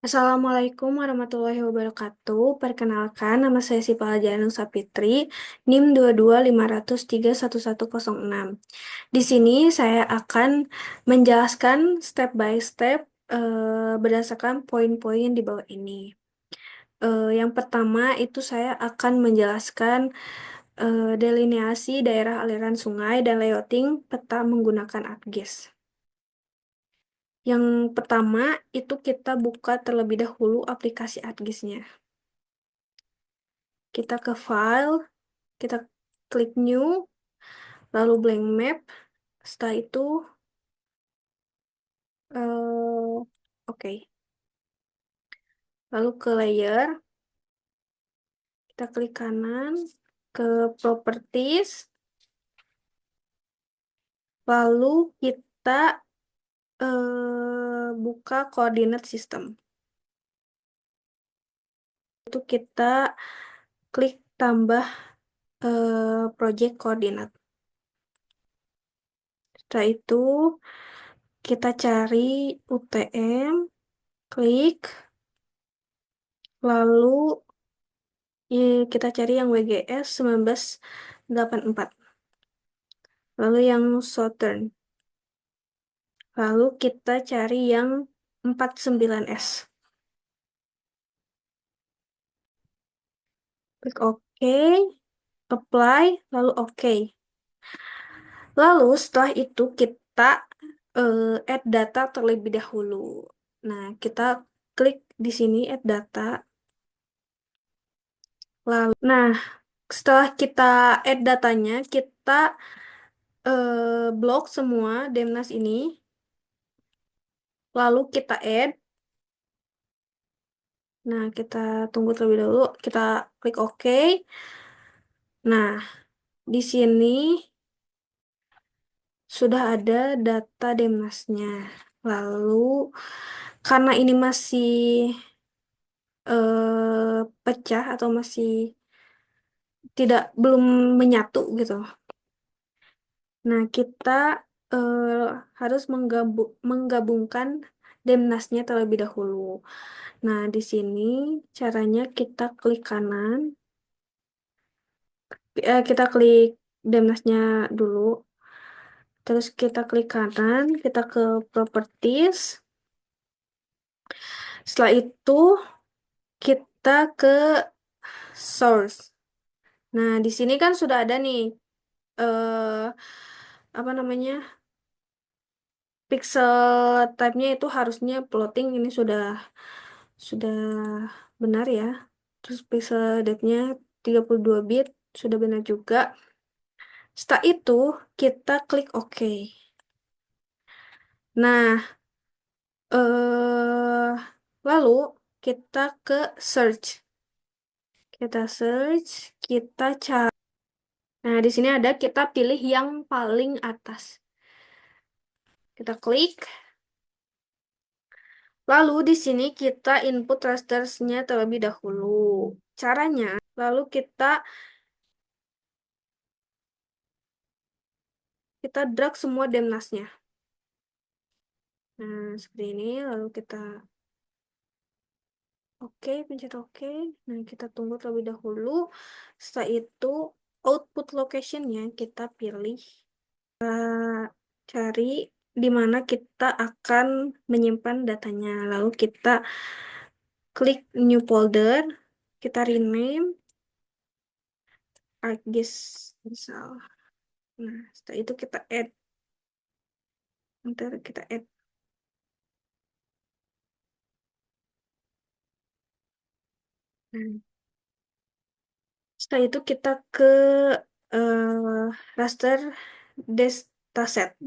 Assalamualaikum warahmatullahi wabarakatuh. Perkenalkan, nama saya Sipala Janus Sapitri, NIM 225031106. Di sini saya akan menjelaskan step by step berdasarkan poin-poin di bawah ini. Yang pertama itu saya akan menjelaskan delineasi daerah aliran sungai dan layouting peta menggunakan ArcGIS. Yang pertama itu kita buka terlebih dahulu aplikasi ArcGIS-nya. Kita ke file, kita klik new, lalu blank map. Setelah itu, oke. Lalu ke layer, kita klik kanan, ke properties, lalu kita buka coordinate system. Itu kita klik tambah project coordinate. Setelah itu, kita cari UTM, klik, lalu kita cari yang WGS 1984. Lalu yang Southern. Lalu kita cari yang 49S. Klik OK, apply, lalu OK. Lalu setelah itu kita add data terlebih dahulu. Nah, kita klik di sini add data. Nah, setelah kita add datanya, kita blok semua Demnas ini. Lalu kita add. Nah, kita tunggu terlebih dahulu. Kita klik OK. Nah, di sini sudah ada data Demnasnya. Lalu, karena ini masih pecah atau masih belum menyatu gitu. Nah, kita eh, harus menggabungkan Demnasnya terlebih dahulu. Nah, di sini caranya kita klik kanan, kita klik Demnasnya dulu, terus kita klik kanan, kita ke properties. Setelah itu kita ke source. Nah, di sini kan sudah ada nih eh apa namanya? Pixel type-nya itu harusnya floating, ini sudah benar ya. Terus pixel depth-nya 32 bit sudah benar juga. Setelah itu kita klik OK. Nah, lalu kita ke search. Kita search, kita cari. Nah, di sini ada kita pilih yang paling atas. Kita klik. Lalu di sini kita input rastersnya terlebih dahulu. Caranya, lalu kita drag semua demnasnya. Nah, seperti ini. Lalu kita oke, pencet oke. Nah, kita tunggu terlebih dahulu. Setelah itu, output location-nya kita pilih. Cari di mana kita akan menyimpan datanya. Lalu kita klik new folder. Kita rename ArcGIS misal. Nah, setelah itu kita add. Ntar kita add. Nah, setelah itu kita ke raster dataset.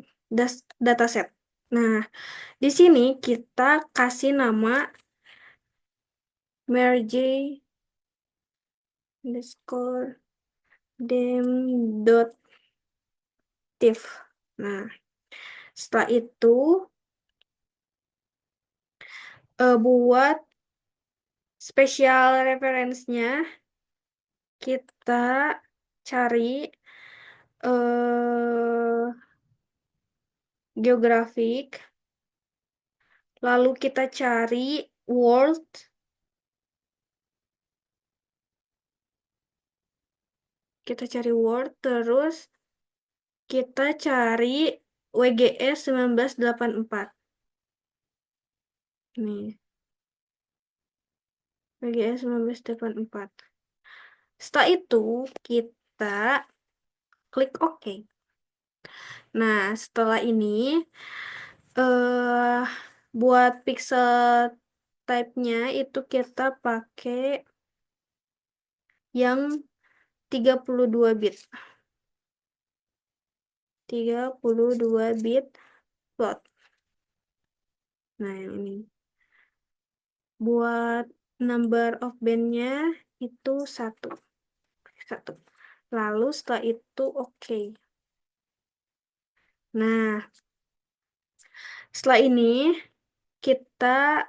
Dataset. Nah, di sini kita kasih nama merge underscore dem.tif. Nah, setelah itu buat spesial referensinya kita cari eh geografik, lalu kita cari Word, kita cari Word, terus kita cari WGS 1984. Nih, WGS 1984. Setelah itu, kita klik OK. Nah, setelah ini, eh buat pixel type-nya itu kita pakai yang 32 bit. 32 bit float. Nah, yang ini. Buat number of band-nya itu satu. Satu. Lalu setelah itu oke. Nah, setelah ini kita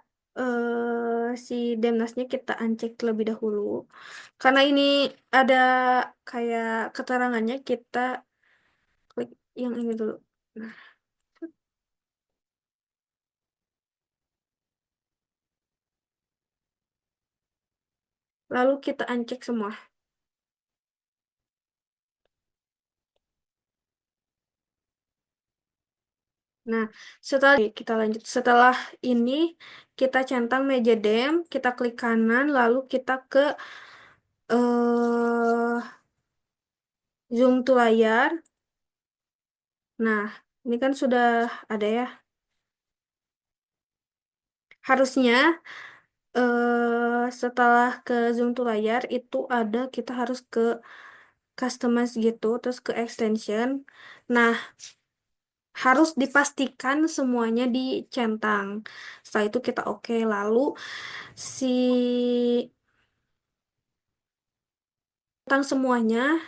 si Demnasnya kita uncheck terlebih dahulu. Karena ini ada kayak keterangannya, kita klik yang ini dulu. Nah, lalu kita uncheck semua. Nah, setelah kita lanjut. Setelah ini kita centang meja dem, kita klik kanan, lalu kita ke eh zoom to layar. Nah, ini kan sudah ada ya. Harusnya setelah ke zoom to layar itu ada, kita harus ke customize gitu, terus ke extension. Nah, harus dipastikan semuanya dicentang. Setelah itu kita oke, lalu si centang semuanya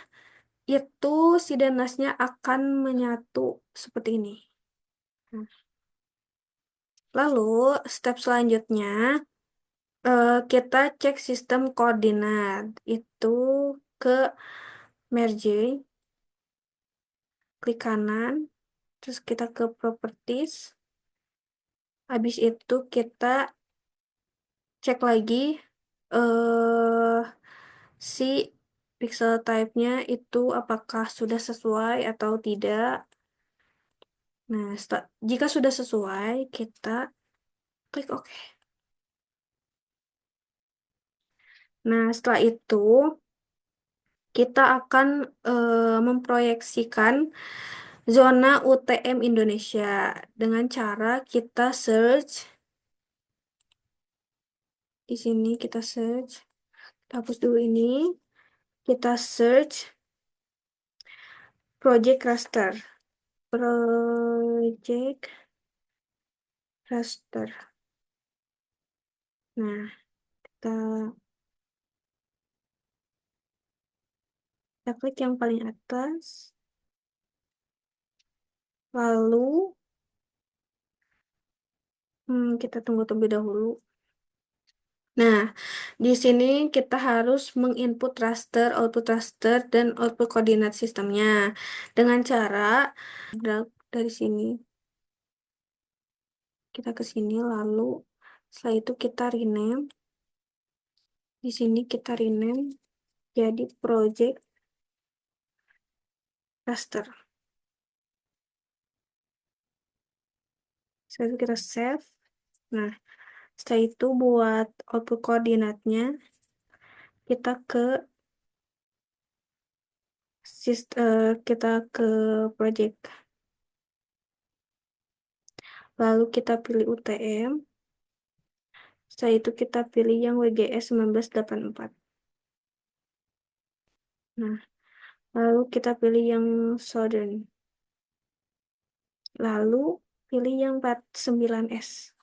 itu si danasnya akan menyatu seperti ini. Nah, lalu step selanjutnya kita cek sistem koordinat itu ke merge, klik kanan, terus kita ke properties. Habis itu kita cek lagi eh si pixel type-nya itu apakah sudah sesuai atau tidak. Nah, jika sudah sesuai, kita klik OK. Nah, setelah itu kita akan memproyeksikan zona UTM Indonesia dengan cara kita search di sini, kita search, kita hapus dulu ini, kita search project raster, project raster. Nah, kita, kita klik yang paling atas, lalu kita tunggu terlebih dahulu. Nah, di sini kita harus menginput raster, output raster, dan output koordinat sistemnya dengan cara drag dari sini kita ke sini, lalu setelah itu kita rename. Di sini kita rename jadi project raster. Setelah itu kita save. Nah, setelah itu buat output koordinatnya kita ke kita ke project. Lalu kita pilih UTM. Setelah itu kita pilih yang WGS 1984. Nah, lalu kita pilih yang Southern. Lalu pilih yang 49S.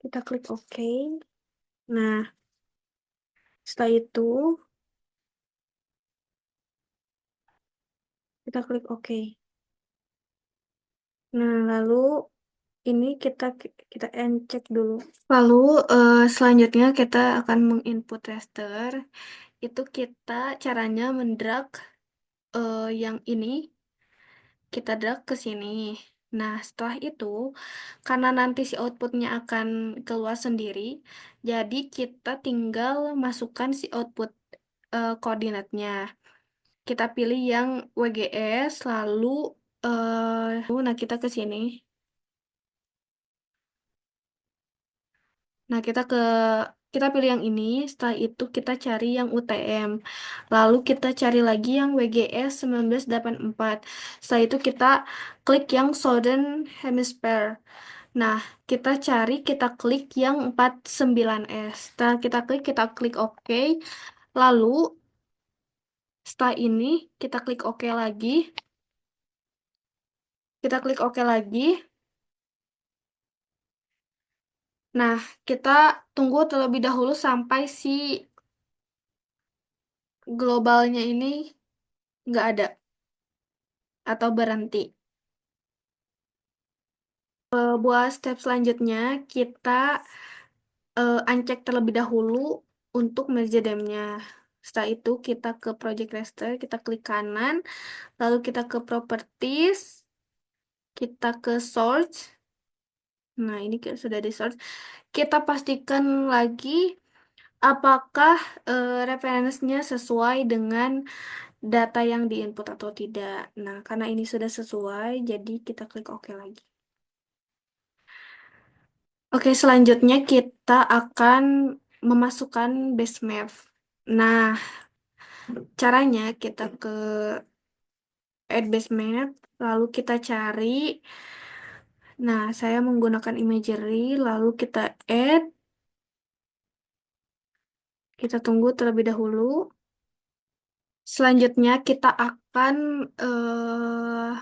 Kita klik OK. Nah, setelah itu kita klik OK. Nah, lalu ini kita cek dulu. Lalu selanjutnya kita akan menginput raster. Itu kita caranya mendrag yang ini, kita drag ke sini. Nah, setelah itu, karena nanti si outputnya akan keluar sendiri, jadi kita tinggal masukkan si output koordinatnya. Kita pilih yang WGS, lalu nah kita ke sini. Nah, kita pilih yang ini, setelah itu kita cari yang UTM. Lalu kita cari lagi yang WGS 1984. Setelah itu kita klik yang Southern Hemisphere. Nah, kita klik yang 49S. Setelah kita klik OK. Lalu, setelah ini, kita klik OK lagi. Kita klik OK lagi. Nah, kita tunggu terlebih dahulu sampai si globalnya ini nggak ada atau berhenti. Buat step selanjutnya, kita uncheck terlebih dahulu untuk merge them-nya. Setelah itu, kita ke Project Raster, kita klik kanan, lalu kita ke Properties, kita ke Source. Nah, ini sudah di Source. Kita pastikan lagi apakah referensinya sesuai dengan data yang diinput atau tidak. Nah, karena ini sudah sesuai, jadi kita klik OK lagi. Oke, selanjutnya kita akan memasukkan base map. Nah, caranya kita ke add base map, lalu kita cari. Nah, saya menggunakan imagery, lalu kita add. Kita tunggu terlebih dahulu. Selanjutnya kita akan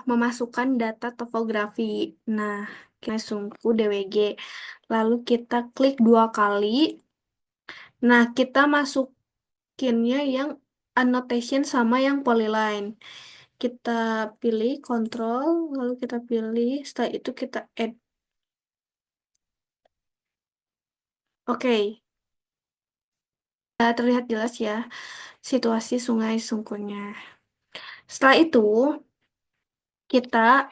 memasukkan data topografi. Nah, kita sungku DWG. Lalu kita klik 2 kali. Nah, kita masukinnya yang annotation sama yang polyline. Kita pilih control, lalu kita pilih, setelah itu kita add. Oke, terlihat jelas ya situasi Sungai Sungkunya. Setelah itu, kita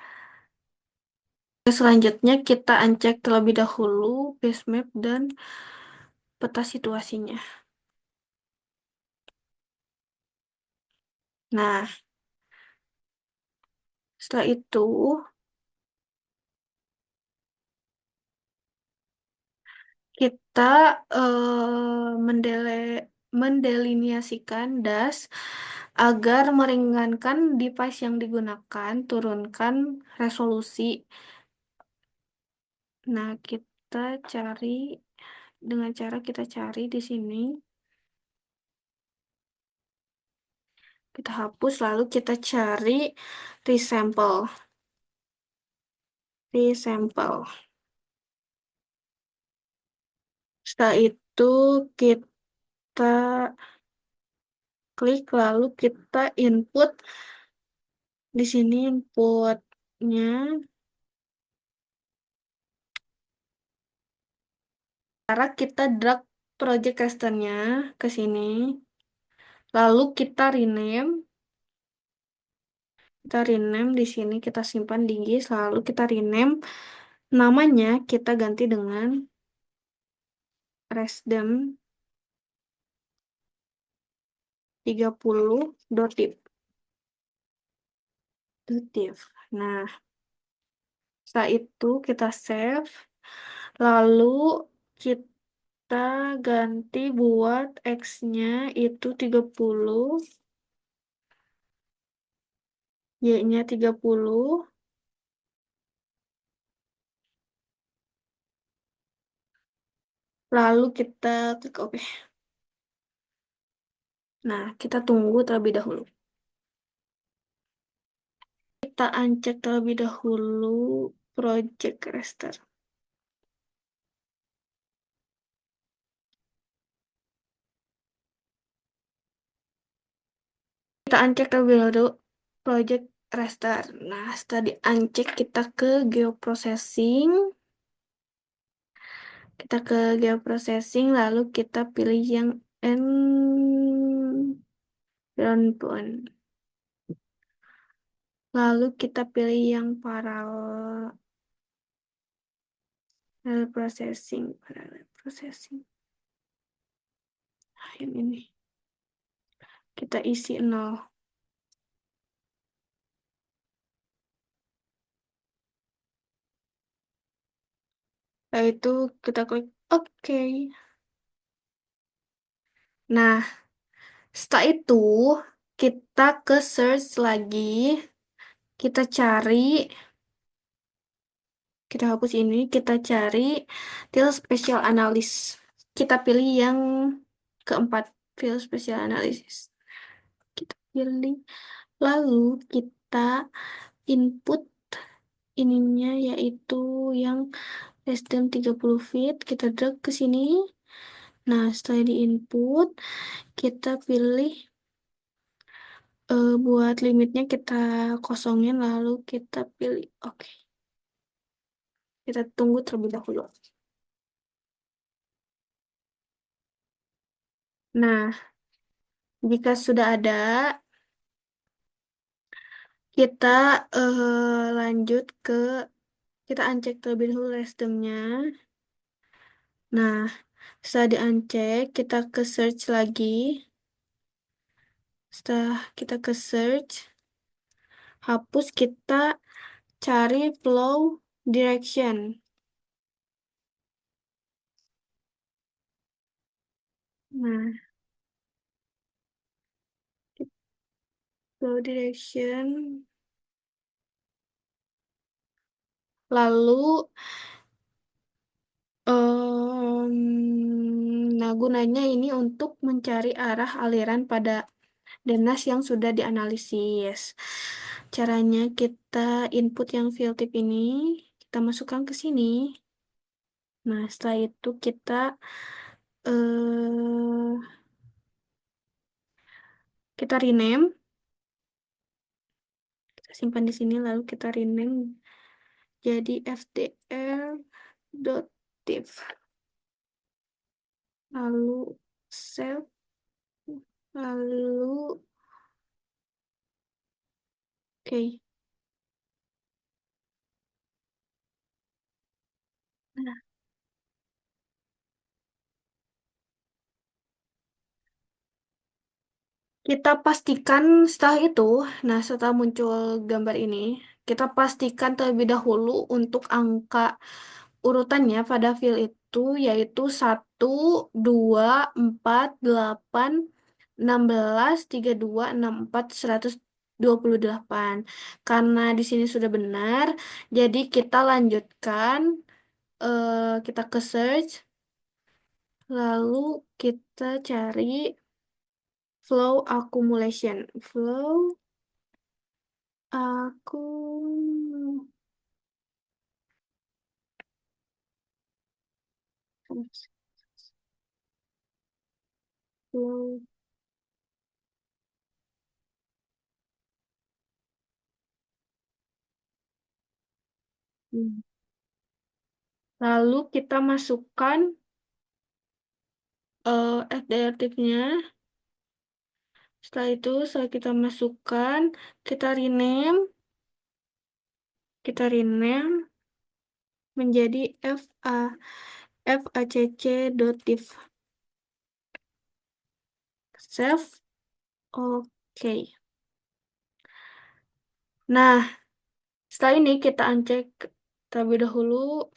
selanjutnya kita uncheck terlebih dahulu base map dan peta situasinya. Nah, setelah itu kita mendeliniasikan das agar meringankan device yang digunakan, turunkan resolusi. Nah, kita cari dengan cara kita cari di sini. Kita hapus lalu kita cari resample. Resample. Setelah itu kita klik lalu kita input di sini inputnya. Cara kita drag project rasternya ke sini. Lalu kita rename di sini kita simpan di GIS lalu kita rename namanya kita ganti dengan resdem 30 dotif. Nah, setelah itu kita save lalu kita ganti buat X-nya itu 30, Y-nya 30. Lalu kita klik OK. Nah, kita tunggu terlebih dahulu. Kita uncheck terlebih dahulu project raster. Kita uncheck terlebih dahulu project raster. Nah, setelah di uncheck kita ke geoprocessing. Kita ke geoprocessing lalu kita pilih yang environment. Lalu kita pilih yang parallel parallel processing. Nah, yang ini kita isi 0. Lalu itu kita klik OK. Nah, setelah itu kita ke search lagi, kita cari, kita hapus ini, kita cari field special analysis. Kita pilih yang keempat, field special analysis. Kita pilih, lalu kita input ininya yaitu yang less than 30 feet, kita drag ke sini. Nah, setelah di input, kita pilih buat limitnya kita kosongin, lalu kita pilih oke. Kita tunggu terlebih dahulu. Nah, jika sudah ada, kita lanjut ke kita uncheck terlebih dahulu restemnya. Nah, setelah di uncheck, kita ke search lagi. Setelah kita ke search, hapus, kita cari flow direction. Nah, flow direction. Lalu, nah gunanya ini untuk mencari arah aliran pada DNAS yang sudah dianalisis. Caranya kita input yang field tip ini, kita masukkan ke sini. Nah, setelah itu eh, kita rename, kita simpan di sini, lalu kita rename jadi fdr.div. Lalu save, lalu oke. Nah, kita pastikan setelah itu, nah setelah muncul gambar ini, kita pastikan terlebih dahulu untuk angka urutannya pada file itu yaitu 1, 2, 4, 8, 16, 32, 64, 128. Karena di sini sudah benar, jadi kita lanjutkan, kita ke search, lalu kita cari flow accumulation. Flow aku flow. Lalu kita masukkan FDR-nya. Setelah kita masukkan, kita rename, kita rename menjadi facc.div. Save. Oke. Nah, setelah ini kita uncheck terlebih dahulu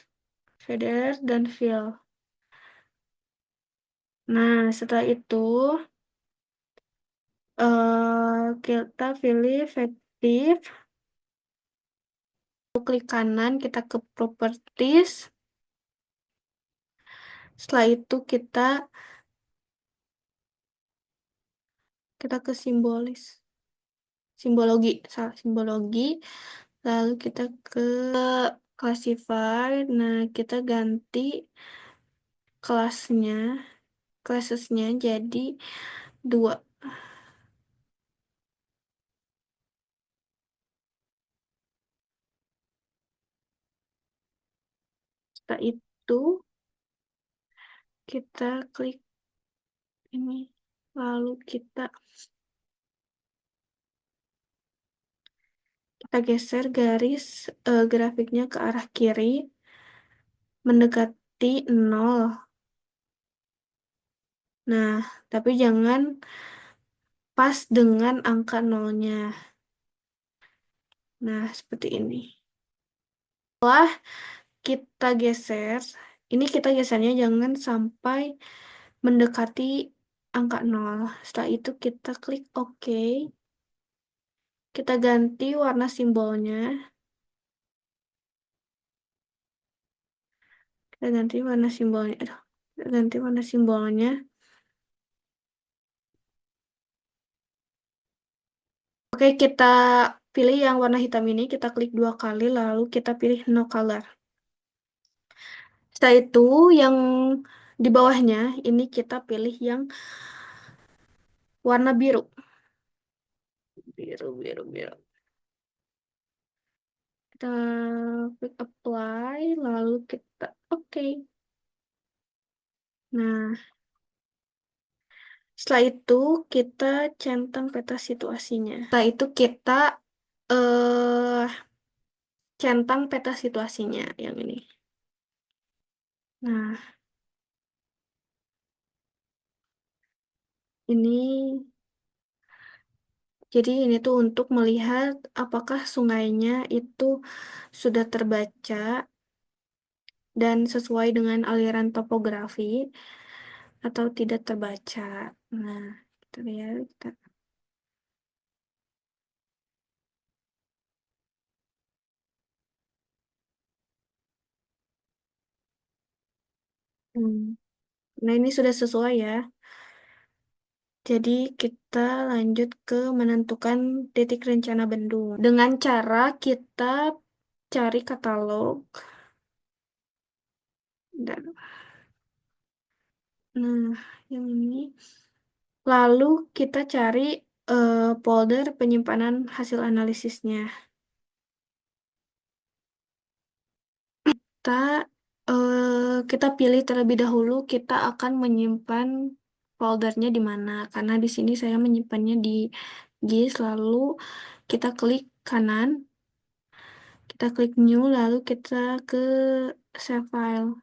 VDR dan fill. Nah, setelah itu kita pilih effective. Klik kanan, kita ke properties. Setelah itu kita ke simbologi, salah simbologi. Lalu kita ke classified. Nah, kita ganti kelasnya, classesnya jadi 2. Setelah itu kita klik ini, lalu kita Kita geser garis grafiknya ke arah kiri, mendekati nol. Nah, tapi jangan pas dengan angka nolnya. Nah, seperti ini. Setelah kita geser, ini kita gesernya jangan sampai mendekati angka nol. Setelah itu kita klik OK. Kita ganti warna simbolnya. Kita ganti warna simbolnya. Aduh, kita ganti warna simbolnya. Oke, kita pilih yang warna hitam ini. Kita klik dua kali, lalu kita pilih no color. Setelah itu, yang di bawahnya, ini kita pilih yang warna biru. Biru, biru, biru. Kita klik apply, lalu kita oke. Nah, setelah itu kita centang peta situasinya. Setelah itu kita eh centang peta situasinya yang ini. Nah, ini jadi ini tuh untuk melihat apakah sungainya itu sudah terbaca dan sesuai dengan aliran topografi atau tidak terbaca. Nah, kita lihat. Hmm. Nah, ini sudah sesuai ya. Jadi kita lanjut ke menentukan titik rencana bendung. Dengan cara kita cari katalog. Dan, nah, yang ini. Lalu kita cari folder penyimpanan hasil analisisnya. Kita kita pilih terlebih dahulu kita akan menyimpan foldernya di mana. Karena di sini saya menyimpannya di GIS. Lalu kita klik kanan, kita klik new, lalu kita ke save file.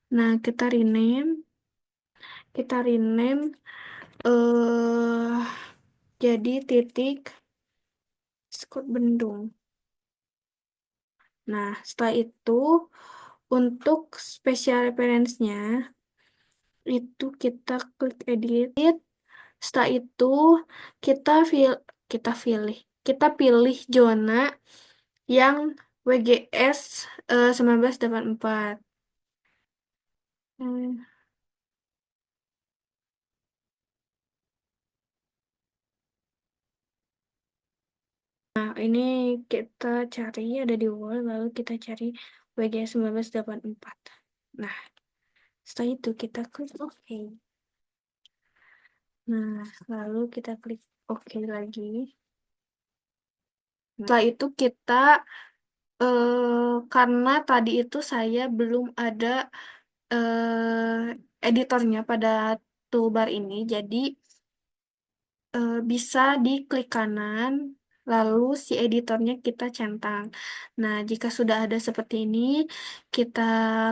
Nah, kita rename eh jadi titik Skut Bendung. Nah, setelah itu untuk spesial reference-nya itu kita klik edit. Setelah itu kita fil kita pilih pilih zona yang WGS 1984. Hmm. Nah, ini kita cari ada di Word, lalu kita cari WGS 1984. Nah, setelah itu kita klik OK. Nah, lalu kita klik OK lagi. Setelah itu kita karena tadi itu saya belum ada editornya pada toolbar ini, jadi bisa diklik kanan, lalu si editornya kita centang. Nah, jika sudah ada seperti ini, kita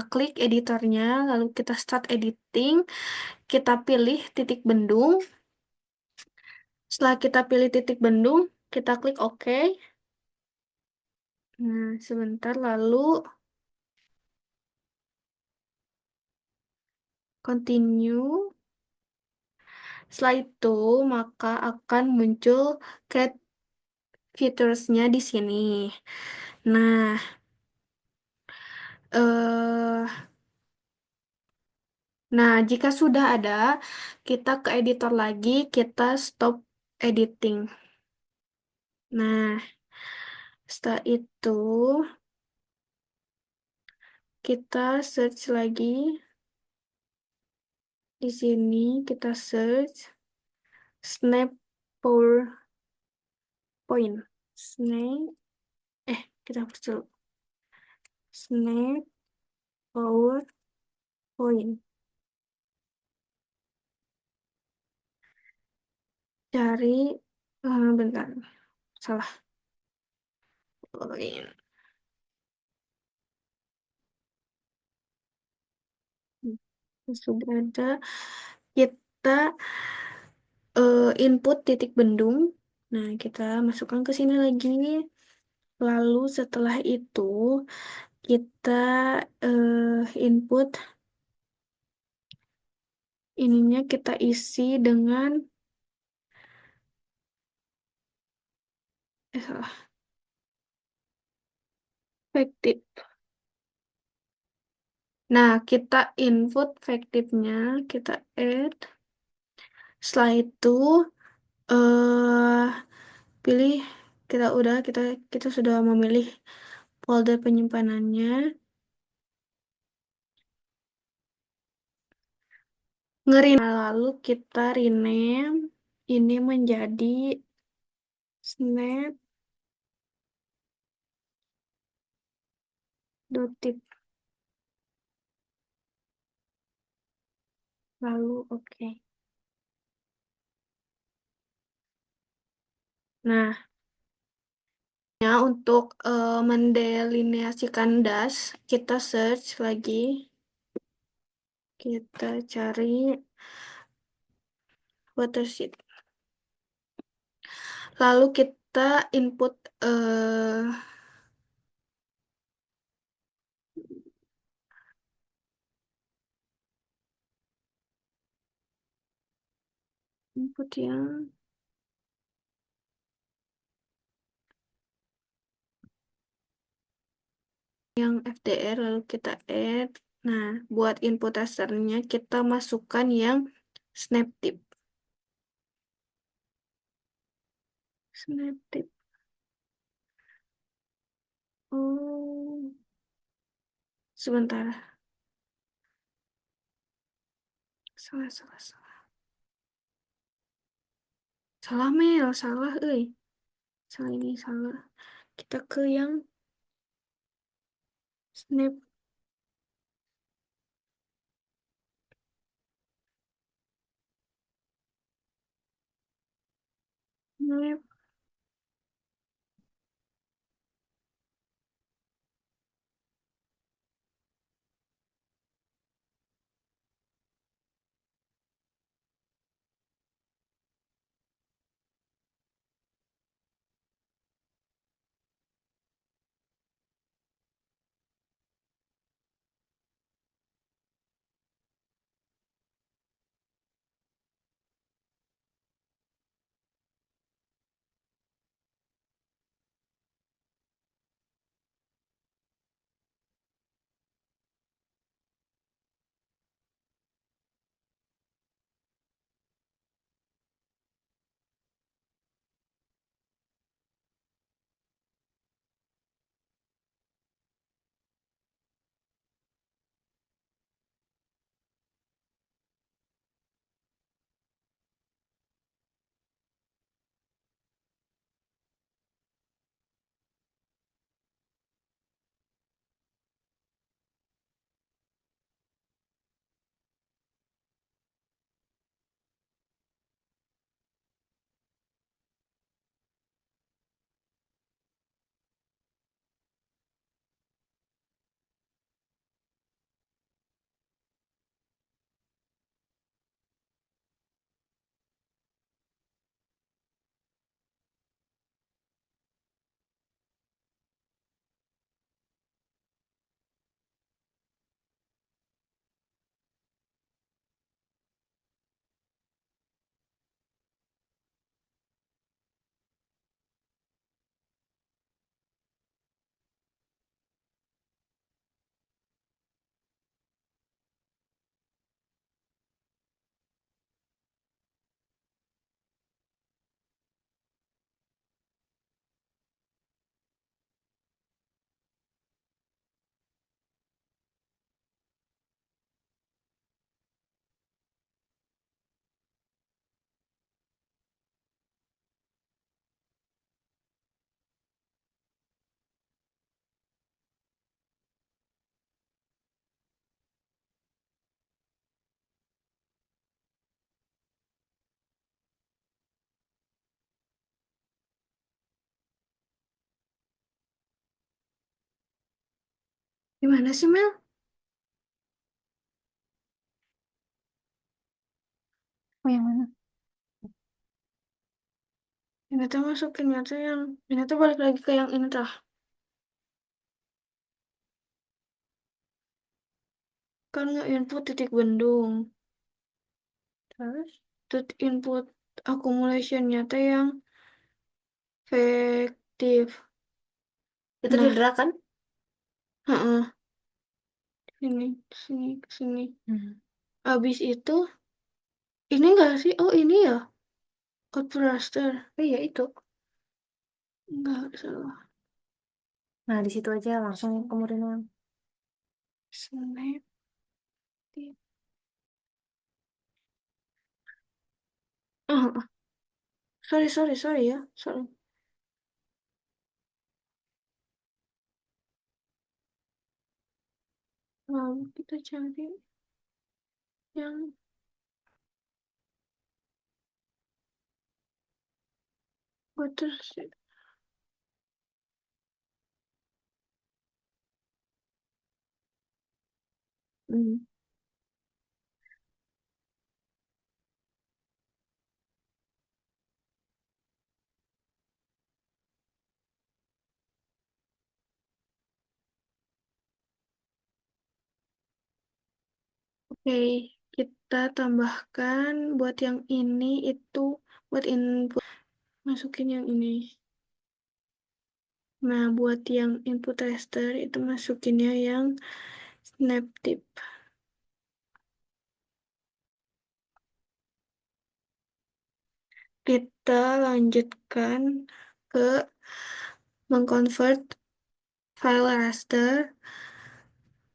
klik editornya, lalu kita start editing, kita pilih titik bendung. Setelah kita pilih titik bendung, kita klik OK. Nah, sebentar lalu continue. Setelah itu, maka akan muncul cat features-nya di sini. Nah, eh jika sudah ada, kita ke editor lagi, kita stop editing. Nah, setelah itu kita search lagi. Di sini kita search snap PowerPoint. Snap, kita hapus dulu. Snap PowerPoint. Cari, bentar, salah. poin. Sudah ada, kita input titik bendung. Nah, kita masukkan ke sini lagi. Lalu setelah itu kita input ininya kita isi dengan salah, efektif. Nah, kita input efektifnya, kita add. Setelah itu eh pilih, kita kita sudah memilih folder penyimpanannya. Lalu kita rename ini menjadi snap tip. Lalu oke. Nah, ya untuk mendelineasikan das, kita search lagi, kita cari watershed. Lalu kita input input yang FDR, lalu kita add. Nah, buat input rasternya kita masukkan yang snap tip. Snap tip. Oh, sebentar. Salah, salah, salah. Salah, Mel, salah, Salah ini, salah. Kita ke yang snap. Snap. Gimana sih, Mel? Oh, yang mana? Ini tuh masukin nyata yang ini tuh balik lagi ke yang ini tah. Kan nggak input titik bendung. Terus titik input accumulation nyata yang efektif. Itu di Nah, drag kan? heeh, sini, sini, sini. Hmm. Abis itu, ini enggak sih? Oh, ini ya, output raster. Oh iya itu. Enggak salah. Nah di situ aja langsung kemudian yang Snap. Oh, oh, sorry, sorry, sorry ya. Sorry. Lalu kita cari yang watershed. Hmm. Oke, kita tambahkan buat yang ini itu buat input masukin yang ini. Nah, buat yang input tester itu masukinnya yang snap tip. Kita lanjutkan ke mengconvert file raster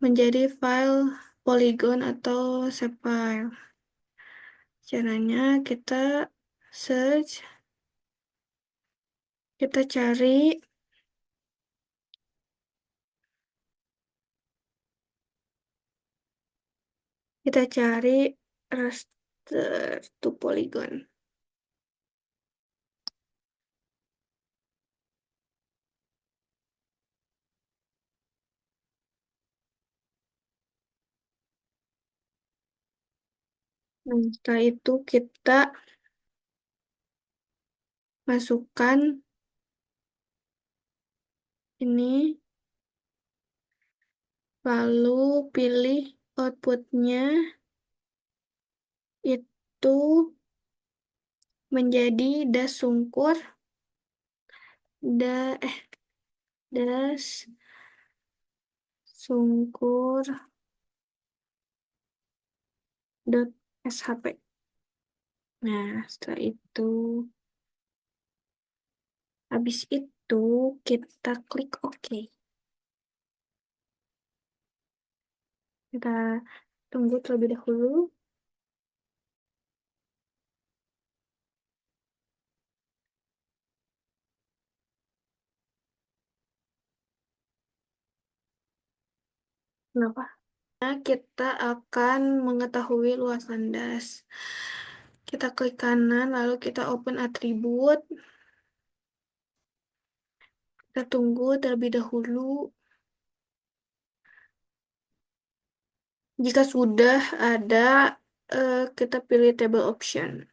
menjadi file polygon atau shape file. Caranya kita search, kita cari, kita cari raster to polygon. Nah, setelah itu kita masukkan ini, lalu pilih outputnya itu menjadi das sungkur, da, das sungkur dot shp. Nah, setelah itu, habis itu kita klik OK. Kita tunggu terlebih dahulu. Kenapa? Nah, kita akan mengetahui luasan das. Kita klik kanan, lalu kita open atribut. Kita tunggu terlebih dahulu. Jika sudah ada, kita pilih table option.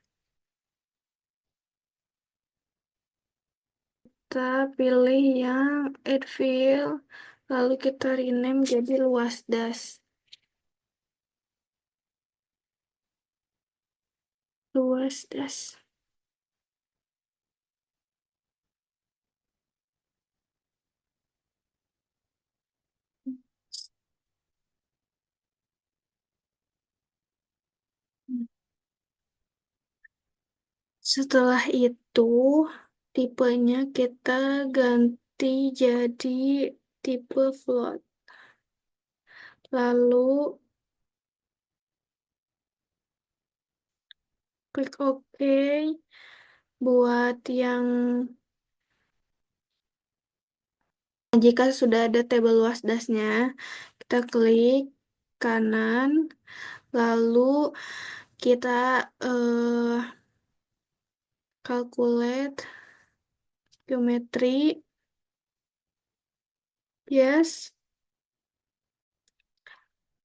Kita pilih yang add field, lalu kita rename jadi luas das. Luas das. Setelah itu, tipenya kita ganti jadi tipe float. Lalu klik OK. Buat yang jika sudah ada tabel luas dasnya, kita klik kanan, lalu kita calculate geometri, yes,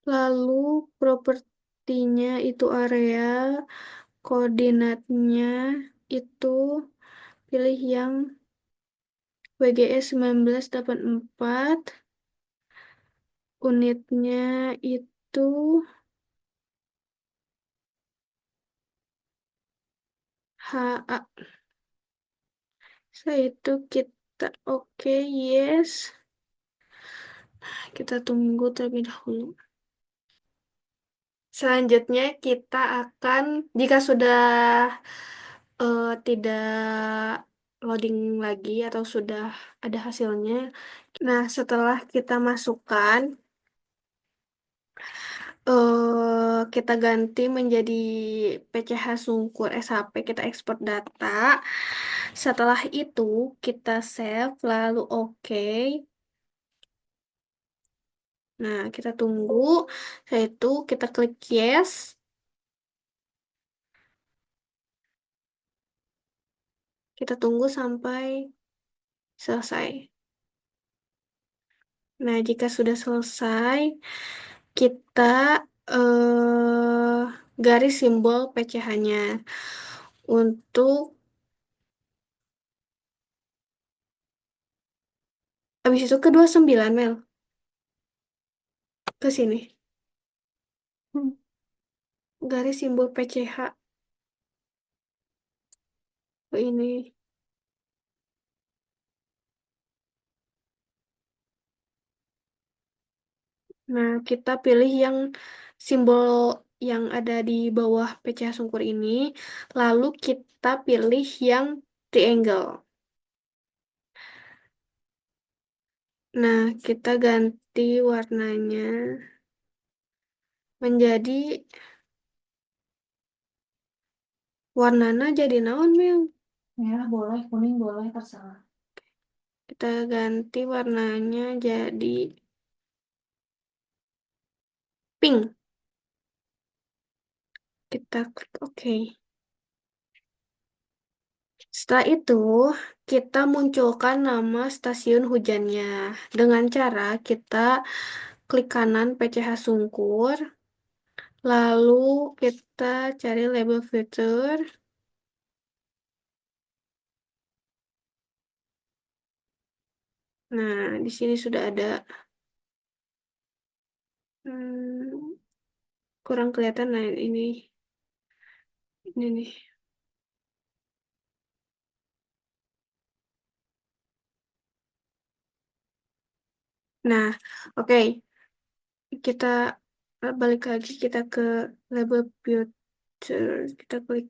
Lalu propertinya itu area, koordinatnya itu pilih yang WGS 1984, unitnya itu HA. Setelah itu kita oke, yes. Kita tunggu terlebih dahulu. Selanjutnya kita akan, jika sudah tidak loading lagi atau sudah ada hasilnya. Nah, setelah kita masukkan, kita ganti menjadi PCH Sungkur SHP, kita ekspor data. Setelah itu kita save, lalu oke. Nah, kita tunggu. Setelah itu kita klik yes. Kita tunggu sampai selesai. Nah, jika sudah selesai, kita garis simbol PCH-nya. Untuk habis itu ke 29 Mel, ke sini. Hmm. Garis simbol PCH ke ini. Nah, kita pilih yang simbol yang ada di bawah PCH sungkur ini, lalu kita pilih yang triangle. Nah, kita ganti warnanya menjadi warnanya jadi naon, Mel? Merah boleh, kuning boleh, terserah. Kita ganti warnanya jadi pink. Kita klik OK. Setelah itu, kita munculkan nama stasiun hujannya. Dengan cara kita klik kanan PCH Sungkur, lalu kita cari label filter. Nah, di sini sudah ada. Hmm, kurang kelihatan. Nah, ini nih. Nah, oke. Kita balik lagi, kita ke label filter. Kita klik.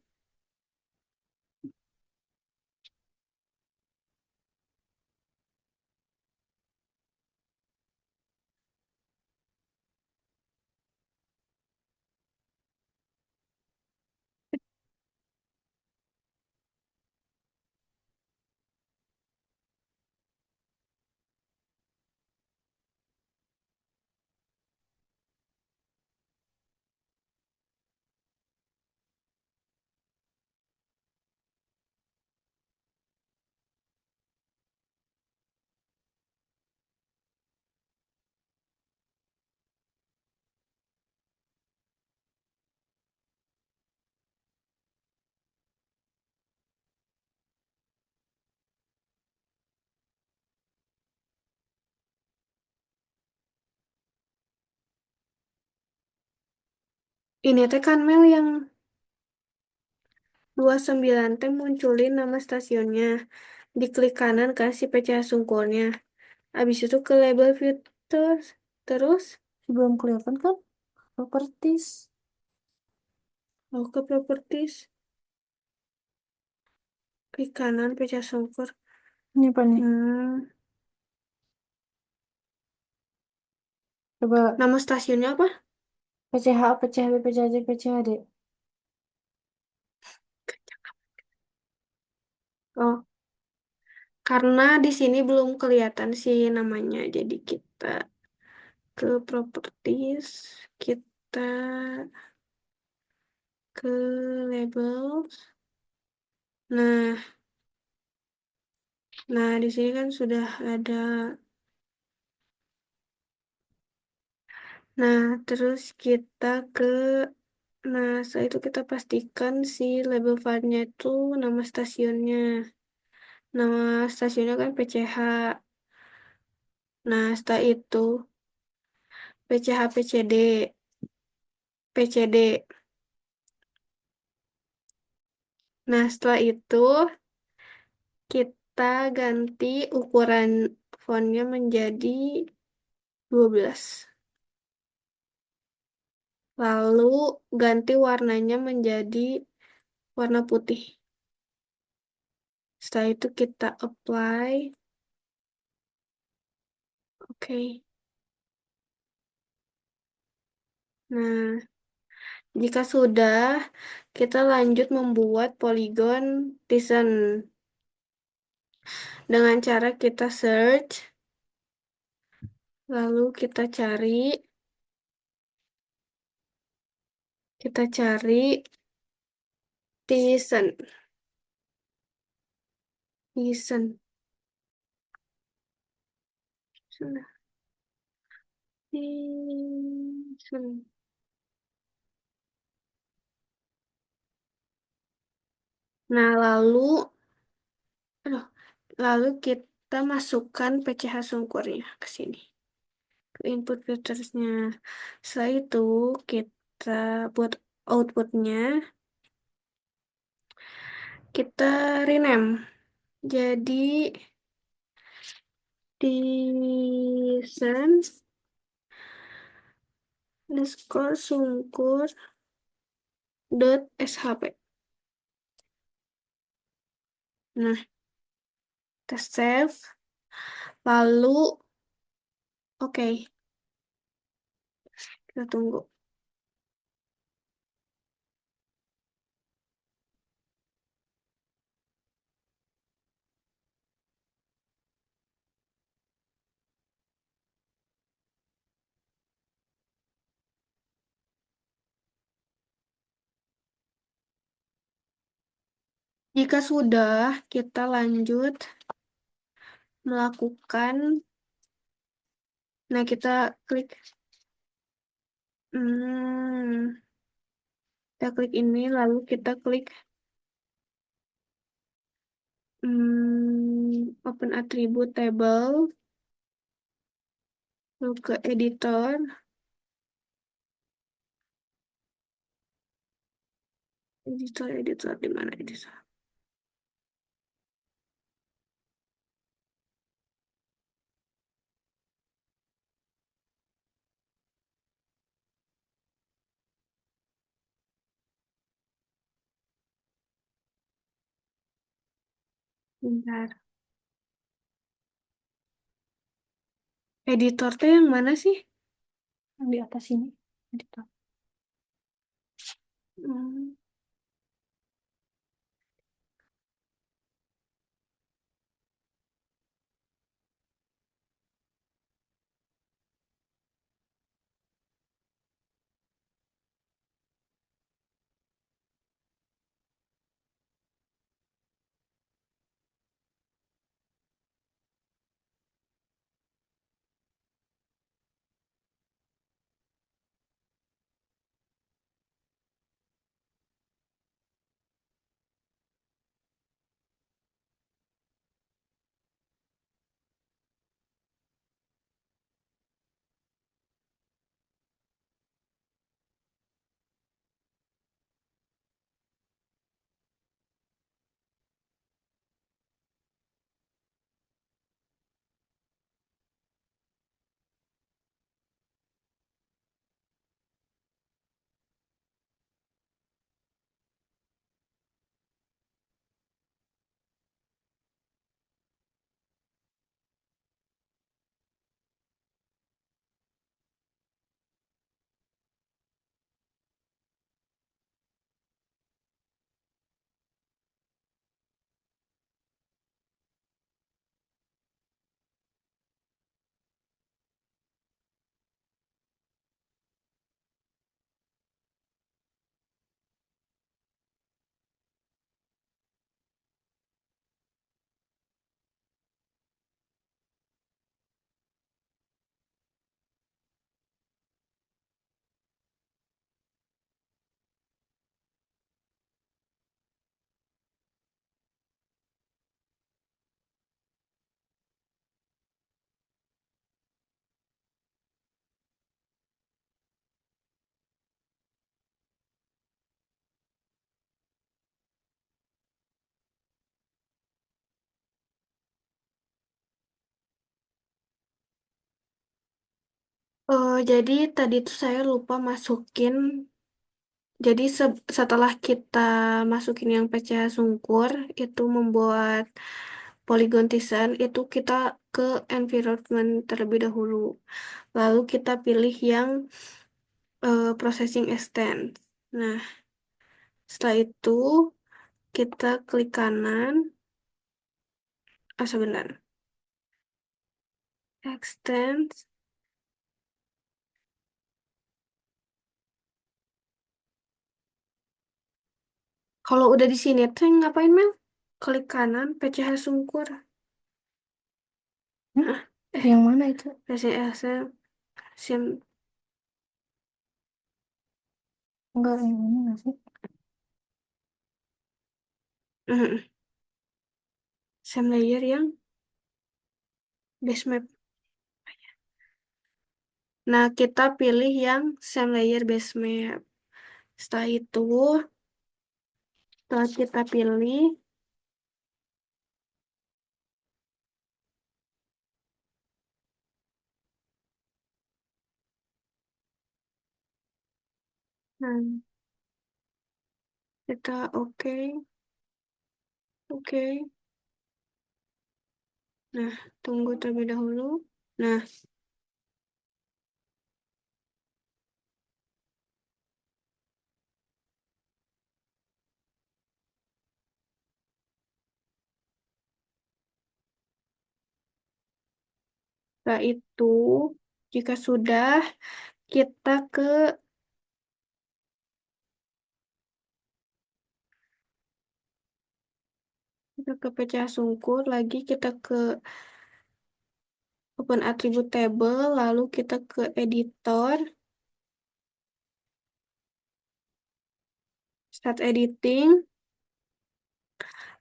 Ini teh kan Mel yang 29 teh munculin nama stasiunnya. Diklik kanan kasih PCH sungkurnya. Habis itu ke label filter. Terus Belum kelihatan kan? Properties. mau ke properties. Klik kanan PCH sungkur. Ini apa nih? Hmm, Coba nama stasiunnya apa? PCH, PCHB, PCHJ, PCHD. Oh, karena di sini belum kelihatan sih namanya. Jadi kita ke properties. Kita ke label. Nah, di sini kan sudah ada. Nah, terus kita ke, nah setelah itu kita pastikan si label filenya itu nama stasiunnya. Nama stasiunnya kan PCH. Nah, setelah itu PCH PCD. Nah, setelah itu kita ganti ukuran fontnya menjadi 12. Lalu ganti warnanya menjadi warna putih. Setelah itu kita apply. Oke. Nah, jika sudah, kita lanjut membuat polygon design. Dengan cara kita search, lalu kita cari design, design. Design. Nah, aduh, lalu kita masukkan PCH sungkurnya ke sini, ke input filtersnya. Setelah itu kita buat outputnya, kita rename. Jadi desain underscore sungkur dot shp. Nah, kita save. Lalu, oke, kita tunggu. Jika sudah, kita lanjut melakukan. Nah, kita klik, hmm, kita klik ini, lalu kita klik open attribute table, lalu ke editor, editor di mana editor? Bentar. Editor tuh yang mana sih? Yang di atas ini. Editor. Hmm, Jadi tadi tuh saya lupa masukin. Jadi setelah kita masukin yang PCH sungkur, itu membuat polygon tisan, itu kita ke environment terlebih dahulu. Lalu kita pilih yang processing extend. Nah, setelah itu kita klik kanan. Sebentar. Extend. Kalau udah di sini tuh ngapain, Mel? Klik kanan, PCH sungkur. Hmm? Hah? Eh, Yang mana itu? PCH sim. Enggak, yang mana nggak sih? Sim layer yang base map. Nah, kita pilih yang same layer base map. Setelah itu, setelah kita pilih, nah, kita oke, oke. Nah, tunggu terlebih dahulu. Nah, setelah itu, jika sudah, kita ke pecah sungkur lagi, kita ke open attribute table, lalu kita ke editor, start editing,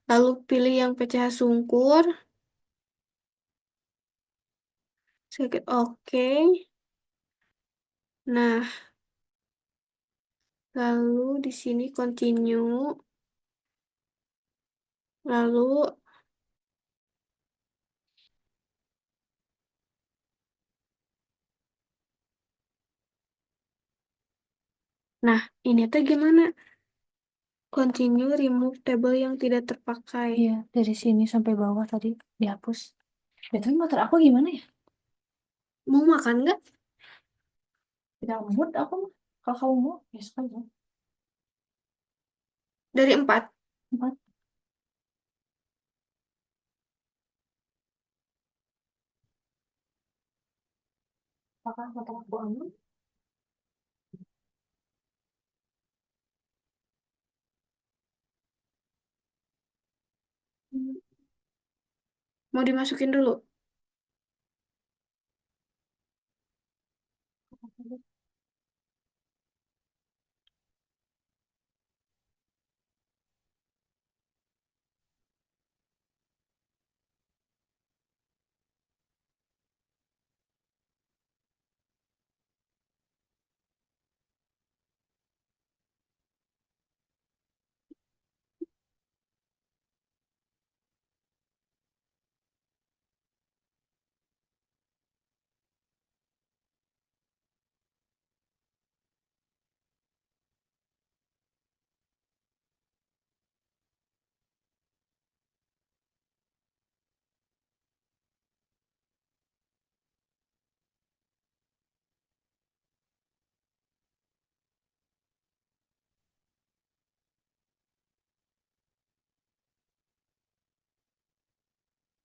lalu pilih yang pecah sungkur, sedikit oke. Nah, lalu di sini continue, lalu, nah, ini tuh gimana? Continue remove table yang tidak terpakai. Iya, dari sini sampai bawah tadi dihapus. Betul motor aku gimana ya? Mau makan nggak? Tidak mood aku mah. Kalau kamu mau, ya saja. Dari 4. Empat. Apakah motor aku aman? Mau dimasukin dulu.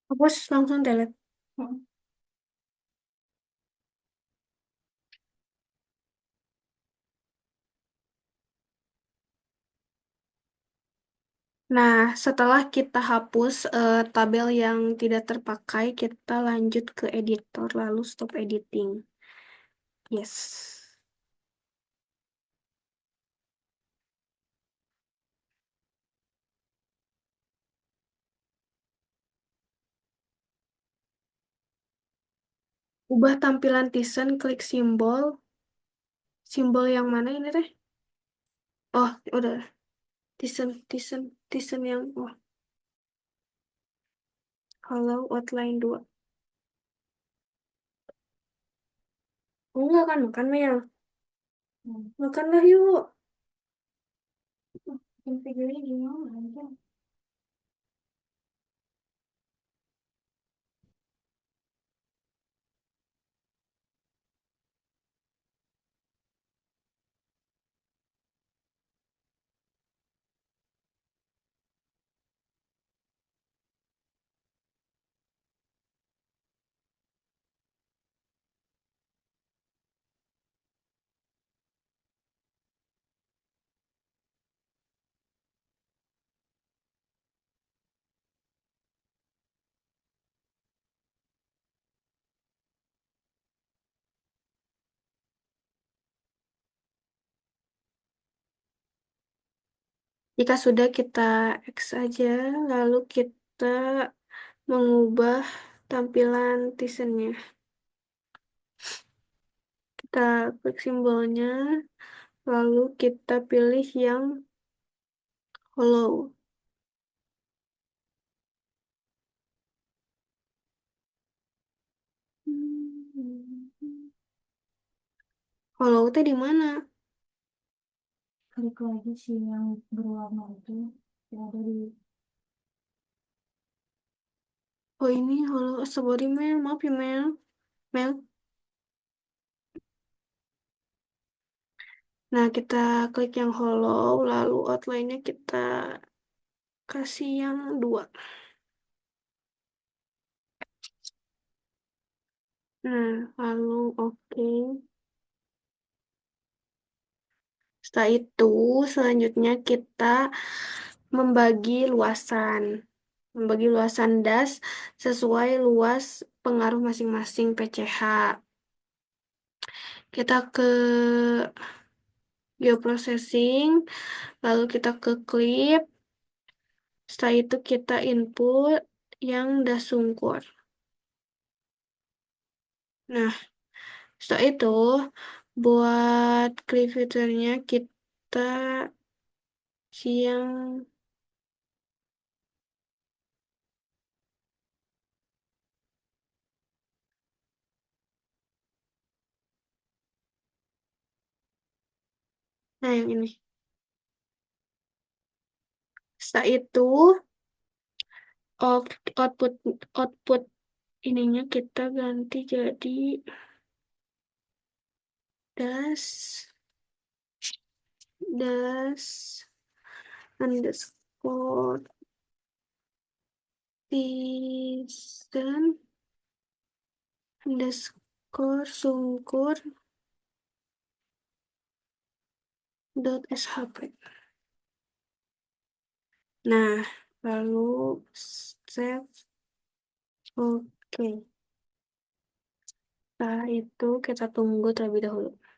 Hapus langsung delete. Hmm. Nah, setelah kita hapus tabel yang tidak terpakai, kita lanjut ke editor, lalu stop editing. Yes. Ubah tampilan Tizen, klik simbol. Simbol yang mana ini teh? Oh, udah. Tizen yang, oh, Halo, outline 2. Oh, enggak kan makan Mel. Hmm. Makanlah yuk. Konfigurasinya gimana aja? Jika sudah kita X aja, lalu kita mengubah tampilan tisennya. Kita klik simbolnya, lalu kita pilih yang hollow. Hollow teh di mana? Klik lagi sih yang berwarna itu yang ada di Oh ini hollow. Sorry Mel, maaf ya Mel. Mel. Nah kita klik yang hollow, lalu outline-nya kita kasih yang dua. Nah lalu oke. Setelah itu, selanjutnya kita membagi luasan. Membagi luasan das sesuai luas pengaruh masing-masing PCH. Kita ke geoprocessing, lalu kita ke clip. Setelah itu kita input yang das sungkur. Nah, setelah itu buat clip filternya kita yang nah yang ini. Setelah itu output output ininya kita ganti jadi das das underscore Tizen underscore sungkur dot shp. Nah, lalu save. Oke. Setelah itu kita tunggu terlebih dahulu.